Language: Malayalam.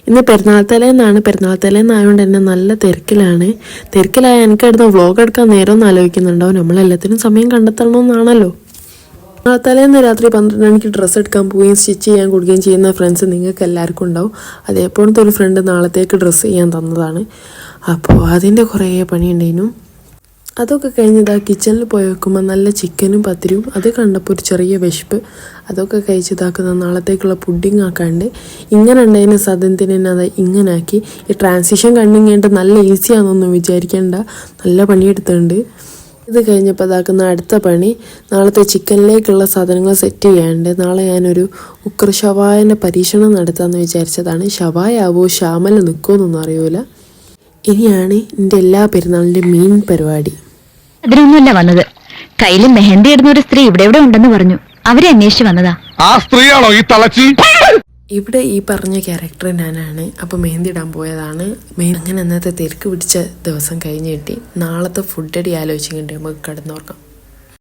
ഇന്ന് പെരുന്നാൾത്തലേന്നായതുകൊണ്ട് തന്നെ നല്ല തിരക്കിലായ എനിക്കായിരുന്നു വ്ളോഗ് എടുക്കാൻ നേരമൊന്നും ആലോചിക്കുന്നുണ്ടാവും. നമ്മളെല്ലാത്തിനും സമയം കണ്ടെത്തണമെന്നാണല്ലോ. തലേന്ന് രാത്രി 12 മണിക്ക് ഡ്രസ്സ് എടുക്കാൻ പോവുകയും സ്റ്റിച്ച് ചെയ്യാൻ കൊടുക്കുകയും ചെയ്യുന്ന ഫ്രണ്ട്സ് നിങ്ങൾക്ക് എല്ലാവർക്കും ഉണ്ടാവും. അതേപോലത്തെ ഒരു ഫ്രണ്ട് നാളത്തേക്ക് ഡ്രസ്സ് ചെയ്യാൻ തന്നതാണ്. അപ്പോൾ അതിൻ്റെ കുറേ പണിയുണ്ടായിരുന്നു. അതൊക്കെ കഴിഞ്ഞ് കിച്ചണിൽ പോയി വെക്കുമ്പോൾ നല്ല ചിക്കനും പത്തിരിയും അത് കണ്ടപ്പോൾ ഒരു ചെറിയ വിശപ്പ്. അതൊക്കെ കഴിച്ചിതാക്കുന്ന നാളത്തേക്കുള്ള പുഡിങ് ആക്കാണ്ട് ഇങ്ങനെ ഉണ്ടായിരുന്ന സാധനത്തിന് തന്നെ അത് ഇങ്ങനെ ആക്കി. ഈ ട്രാൻസിഷൻ കണ്ടിങ്ങേണ്ട നല്ല ഈസിയാണെന്നൊന്നും വിചാരിക്കേണ്ട, നല്ല പണിയെടുത്തിട്ടുണ്ട്. ഇത് കഴിഞ്ഞപ്പോൾ ഇതാക്കുന്ന അടുത്ത പണി നാളത്തെ ചിക്കനിലേക്കുള്ള സാധനങ്ങൾ സെറ്റ് ചെയ്യാണ്ട്. നാളെ ഞാനൊരു കുക്കർ ഷവായൻ്റെ പരീക്ഷണം നടത്താമെന്ന് വിചാരിച്ചതാണ്. ഷവായാവോ ഷാമൽ നിൽക്കുമെന്നൊന്നും അറിയൂല. ഇനിയാണ് എൻ്റെ എല്ലാ പെരുന്നാളിൻ്റെ മെയിൻ പരിപാടി. അതിനൊന്നുമല്ല വന്നത്. കയ്യിൽ മെഹന്തി ഇടുന്ന ഒരു സ്ത്രീ ഇവിടെ ഉണ്ടെന്ന് പറഞ്ഞു. അവരെ അന്വേഷിച്ച് വന്നതാ. ആ സ്ത്രീയാണോ ഈ തളച്ചി? ഇവിടെ ഈ പറഞ്ഞ ക്യാരക്ടർ ഞാനാണ്. അപ്പോൾ മെഹന്തി ഇടാൻ പോയതാണ്. അങ്ങനെ അന്നത്തെ തിരക്ക് പിടിച്ച ദിവസം കഴിഞ്ഞ് കിട്ടി. നാളത്തെ ഫുഡ് അടി ആലോചിച്ചിട്ട് നമുക്ക് കിടന്നുറങ്ങാം.